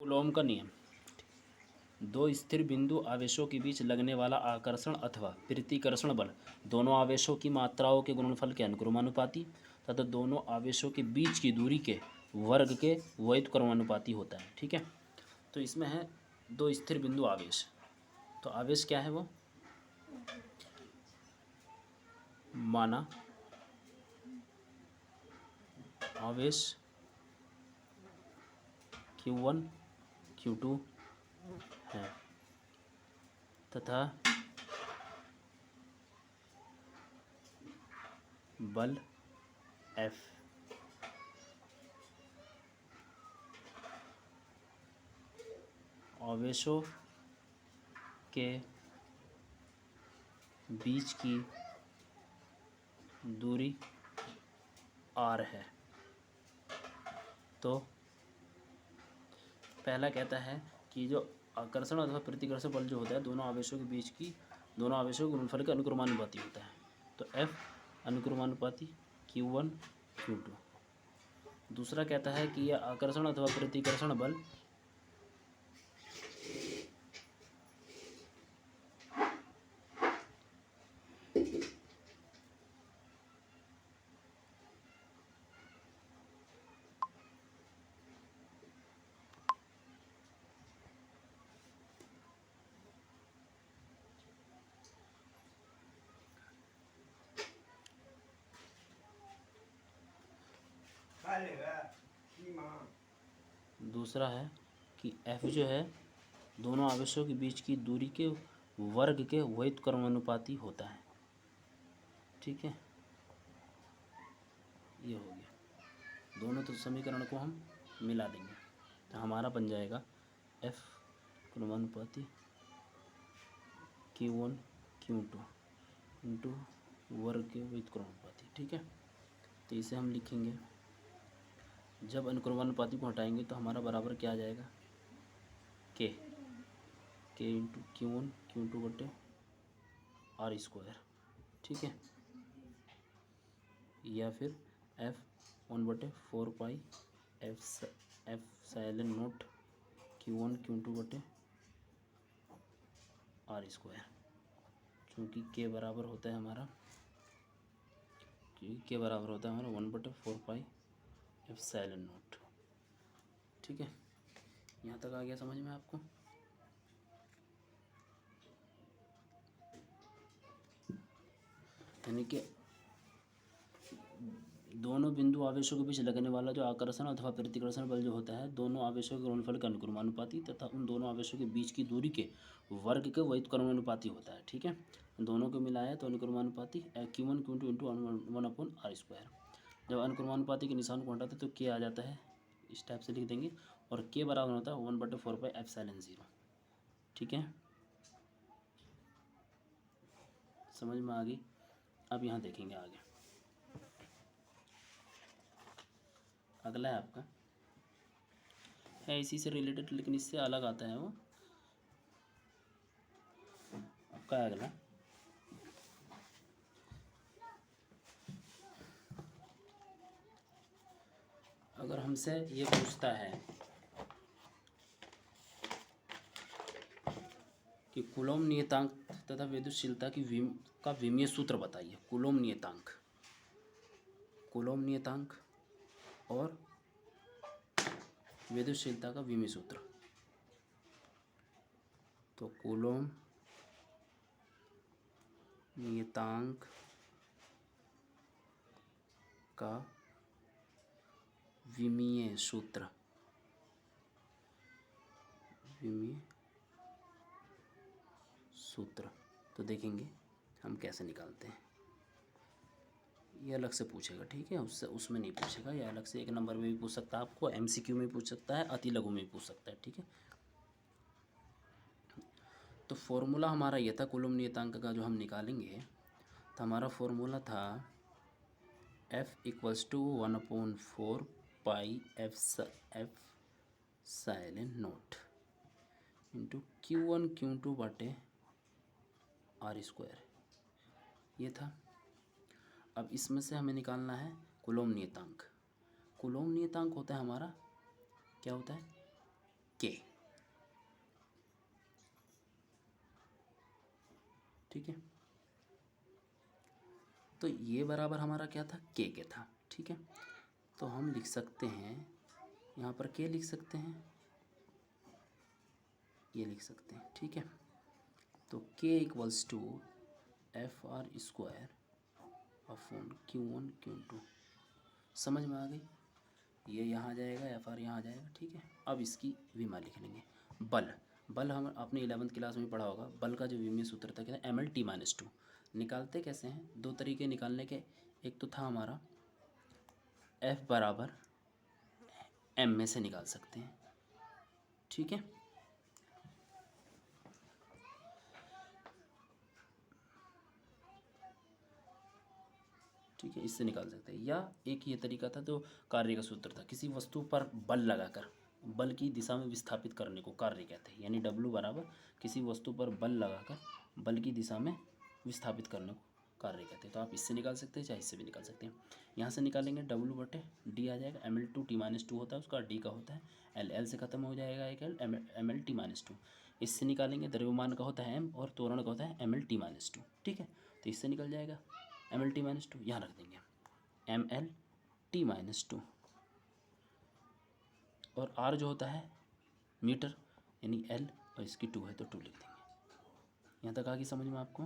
Coulomb का नियम। दो स्थिर बिंदु आवेशों के बीच लगने वाला आकर्षण अथवा प्रतिकर्षण बल दोनों आवेशों की मात्राओं के गुणनफल के अनुक्रमानुपाती तथा दोनों आवेशों के बीच की दूरी के वर्ग के व्युत्क्रमानुपाती होता है। ठीक है, तो इसमें है दो स्थिर बिंदु आवेश। तो आवेश क्या है वो, माना आवेश Q1 Q2 है तथा बल F आवेशों के बीच की दूरी R है। तो पहला कहता है कि जो आकर्षण अथवा प्रतिकर्षण बल जो होता है दोनों आवेशों के बीच की दोनों आवेशों के गुणनफल के अनुक्रमानुपाती होता है। तो F अनुक्रमानुपाती Q1 Q2। दूसरा कहता है कि यह आकर्षण अथवा प्रतिकर्षण बल दूसरा है कि F जो है दोनों आवेशों के बीच की दूरी के वर्ग के व्युत्क्रमानुपाती होता है। ठीक है, ये हो गया। दोनों तो समीकरण को हम मिला देंगे तो हमारा बन जाएगा F क्रमानुपाती Q1 Q2 इंटू वर्ग के व्युत्क्रमानुपाती। ठीक है, तो इसे हम लिखेंगे, जब अनुक्रमानुपाती को हटाएंगे तो हमारा बराबर क्या आ जाएगा, K इंटू Q1 Q2 बटे R स्क्वायर। ठीक है, या फिर F1/4 pi epsilon not Q1 Q2 बटे R स्क्वायर। चूँकि K बराबर होता है हमारा 1/4 पाई एप्सिलॉन नॉट। ठीक है, यहाँ तक आ गया समझ में आपको। यानी कि दोनों बिंदु आवेशों के बीच लगने वाला जो आकर्षण अथवा प्रतिकर्षण बल जो होता है दोनों आवेशों के गुणनफल के अनुक्रमानुपाती तथा उन दोनों आवेशों के बीच की दूरी के वर्ग के व्युत्क्रमानुपाती होता है। ठीक है, दोनों को मिलाया तो अनुक्रमानुपाती Q1 Q2 into 1/R square. जब अनुक्रमानुपाती के निशान को हटाते तो K आ जाता है, इस टाइप से लिख देंगे, और K बराबर होता है 1/4 पाई एप्सिलॉन 0। ठीक है, समझ में आ गई। अब यहाँ देखेंगे आगे, अगला है आपका है इसी से रिलेटेड लेकिन इससे अलग आता है वो। आपका अगला अगर हमसे ये पूछता है कि कूलॉम नियतांक तथा विद्युतशीलता का विमीय सूत्र बताइए। कूलॉम नियतांक और विद्युतशीलता का विमीय सूत्र। तो कूलॉम नियतांक का विमीय सूत्र, तो देखेंगे हम कैसे निकालते हैं। ये अलग से पूछेगा, ठीक है, उसमें नहीं पूछेगा। ये अलग से 1 नंबर में भी पूछ सकता है, आपको MCQ में पूछ सकता है, अति लघु में भी पूछ सकता है। ठीक है, तो फॉर्मूला हमारा ये था कूलॉम नियतांक का जो हम निकालेंगे। तो हमारा फॉर्मूला था F = 1/4 pi epsilon not into Q1 Q2 बटे R स्क्वायर, ये था। अब इसमें से हमें निकालना है कूलॉम नियतांक। कूलॉम नियतांक होता है हमारा, क्या होता है, K। ठीक है। तो ये बराबर हमारा क्या था, के था, ठीक है। तो हम लिख सकते हैं यहाँ पर के लिख सकते हैं, ये लिख सकते हैं, ठीक है। तो K equals to F R square upon Q1 Q2, समझ में आ गई। ये यहाँ आ जाएगा, एफ आर यहाँ आ जाएगा, ठीक है। अब इसकी विमा लिख लेंगे। बल हम आपने 11th क्लास में पढ़ा होगा, बल का जो विमीय सूत्र था क्या, ML_T-2। निकालते कैसे हैं, दो तरीके निकालने के। एक तो था हमारा F बराबर M में से निकाल सकते हैं, ठीक है। ठीक है, इससे निकाल सकते हैं। या एक ये तरीका था जो कार्य का सूत्र था, किसी वस्तु पर बल लगाकर बल की दिशा में विस्थापित करने को कार्य कहते हैं। यानी W बराबर किसी वस्तु पर बल लगाकर बल की दिशा में विस्थापित करने को कार्य कहते हैं। तो आप इससे निकाल सकते हैं, चाहे इससे भी निकाल सकते हैं। यहाँ से निकालेंगे W/D आ जाएगा, ML/2T-2 होता है उसका, D का होता है, L से ख़त्म हो जाएगा एक L, ML_T-2। इससे निकालेंगे द्रव्यमान का होता है M और त्वरण का होता है ML_T-2, ठीक है। तो इससे निकल जाएगा ML_T-2, यहाँ रख देंगे ML_T-2। और R जो होता है मीटर, यानी L, और इसकी 2 है तो 2 लिख देंगे। यहाँ तक आ गई समझ में आपको।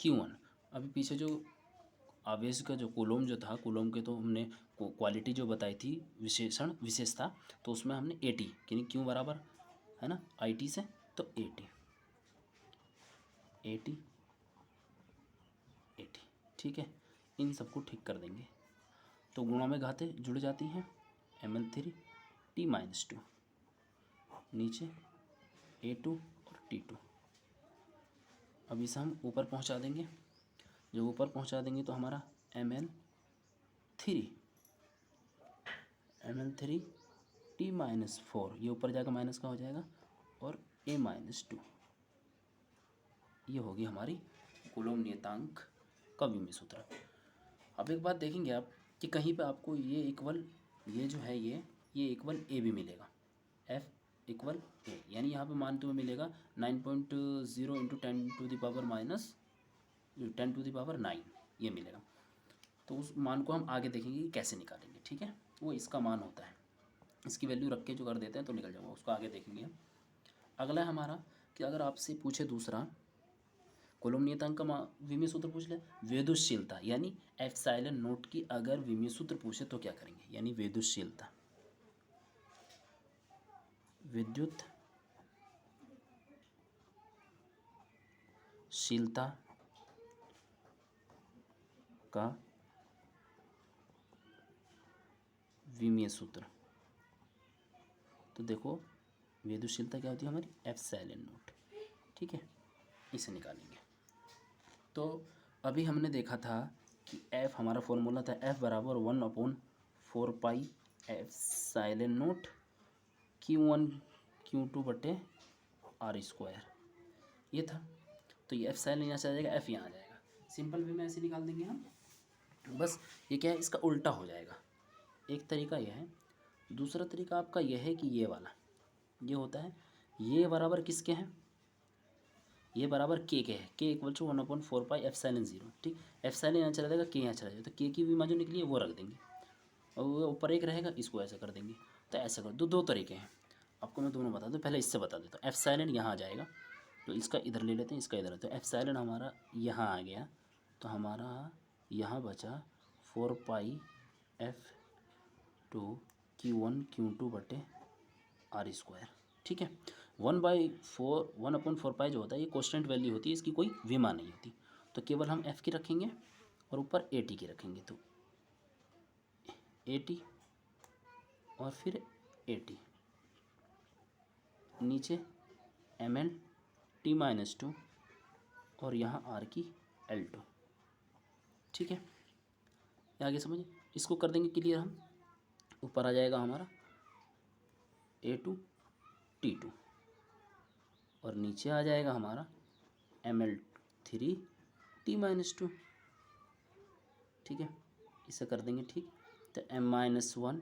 Q1, अभी पीछे जो आवेश का जो कूलम जो था, कूलम के तो हमने क्वालिटी जो बताई थी, विशेषता, तो उसमें हमने AT, यानी Q बराबर है ना IT से, तो AT, ठीक है। इन सबको ठीक कर देंगे तो गुणा में घाते जुड़ जाती हैं, ML3T-2, नीचे A2 और T2। अब इसे हम ऊपर पहुंचा देंगे, जब ऊपर पहुंचा देंगे तो हमारा ML3T-4, ये ऊपर जाकर माइनस का हो जाएगा, और A-2, ये होगी हमारी कूलम नियतांक का विमीय सूत्र। अब एक बात देखेंगे आप कि कहीं पे आपको ये इक्वल, ये जो है ये इक्वल A भी मिलेगा, F इक्वल A, यानी यहाँ पे मान तो मिलेगा 9.0 इंटू 10⁻9 ये मिलेगा। तो उस मान को हम आगे देखेंगे कि कैसे निकालेंगे, ठीक है। वो इसका मान होता है, इसकी वैल्यू रख के जो कर देते हैं तो निकल जाएगा, उसको आगे देखेंगे। अगला है हमारा कि अगर आपसे पूछे दूसरा, कूलम नियतांक का विमीय सूत्र पूछ ले, विद्युतशीलता यानी एप्सिलॉन नोट की अगर विमीय सूत्र पूछे तो क्या करेंगे, यानी विद्युतशीलता, का विमीय सूत्र। तो देखो विद्युतशीलता क्या होती है हमारी, एप्सिलॉन नोट, ठीक है। इसे निकालेंगे तो अभी हमने देखा था कि F हमारा फॉर्मूला था, F बराबर 1/4 एप्सिलॉन नोट Q1 Q2/R², ये था। तो ये एप्सिलॉन यहाँ से आ जाएगा, F यहाँ आ जाएगा, सिंपल वे में ऐसे निकाल देंगे हम। बस ये क्या है, इसका उल्टा हो जाएगा। एक तरीका यह है, दूसरा तरीका आपका यह है कि ये वाला ये होता है, ये बराबर किसके हैं, ये बराबर के है, के इक्वल टू 1/4 एप्सिलॉन 0, ठीक। एप्सिलॉन यहाँ चला जाएगा, के यहाँ चला जाएगा, तो के की विमा जो निकली है वो रख देंगे, और वो ऊपर एक रहेगा, इसको ऐसे कर देंगे। तो ऐसे कर दो तरीके हैं आपको मैं दोनों बता दूँ, पहले इससे बता देता हूँ। एप्सिलॉन यहाँ आ जाएगा, तो इसका इधर ले लेते हैं, इसका इधर, तो एप्सिलॉन हमारा यहाँ आ गया, तो हमारा यहाँ बचा 4πF2 Q1 Q2/R², ठीक है। 1/4 जो होता है ये कांस्टेंट वैल्यू होती है, इसकी कोई विमा नहीं होती, तो केवल हम F की रखेंगे और ऊपर AT की रखेंगे, तो AT और फिर AT, नीचे ML_T-2 और यहाँ R की L2, ठीक है। ये आगे समझिए, इसको कर देंगे क्लियर हम। ऊपर आ जाएगा हमारा A2 T2 और नीचे आ जाएगा हमारा ML3T-2, ठीक है। इसे कर देंगे ठीक, तो M-1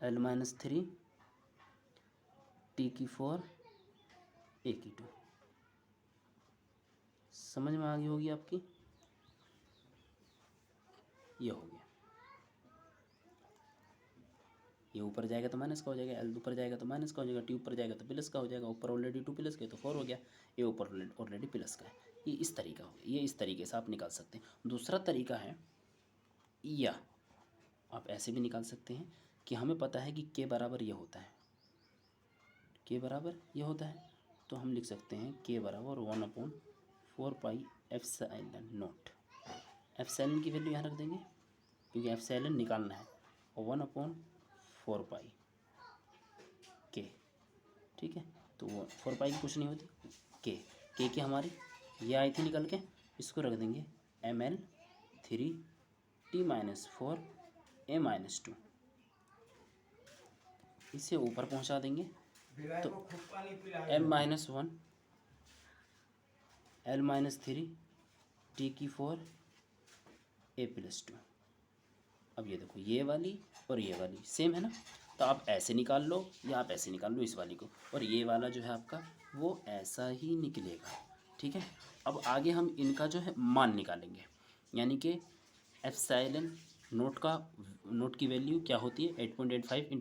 L-3 T की 4 A/2 समझ में आ गई होगी आपकी। ये हो गया, ये ऊपर जाएगा तो माइनस का हो जाएगा, L ऊपर जाएगा तो माइनस का हो जाएगा, T ऊपर जाएगा तो प्लस का हो जाएगा, ऊपर ऑलरेडी 2 प्लस का है तो 4 हो गया, ये ऊपर ऑलरेडी प्लस का है। ये इस तरीका हो गया, ये इस तरीके से आप निकाल सकते हैं। दूसरा तरीका है, या आप ऐसे भी निकाल सकते हैं कि हमें पता है कि K बराबर ये होता है, K बराबर ये होता है, तो हम लिख सकते हैं K बराबर 1/4 पाई एप्सिलॉन नॉट। एप्सिलॉन की वैल्यू यहाँ रख देंगे क्योंकि एप्सिलॉन निकालना है, और 1/4 पाई K, ठीक है। तो वो 4 पाई की कुछ नहीं होती, K की हमारी ये आई थी निकल के, इसको रख देंगे ml3t-4 a-2, इसे ऊपर पहुंचा देंगे तो m-1 L-3 t-4 a+2। अब ये देखो, ये वाली और ये वाली सेम है ना, तो आप ऐसे निकाल लो या आप ऐसे निकाल लो इस वाली को, और ये वाला जो है आपका वो ऐसा ही निकलेगा, ठीक है। अब आगे हम इनका जो है मान निकालेंगे, यानी कि एप्सिलॉन नोट की वैल्यू क्या होती है, 8.85 ×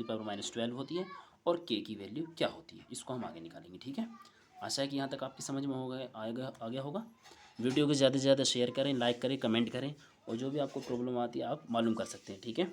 10⁻⁻12 होती है, और के की वैल्यू क्या होती है, इसको हम आगे निकालेंगे, ठीक है। आशा है कि यहाँ तक आपकी समझ में आ गया होगा। वीडियो को ज़्यादा से ज़्यादा शेयर करें, लाइक करें, कमेंट करें, और जो भी आपको प्रॉब्लम आती है आप मालूम कर सकते हैं, ठीक है।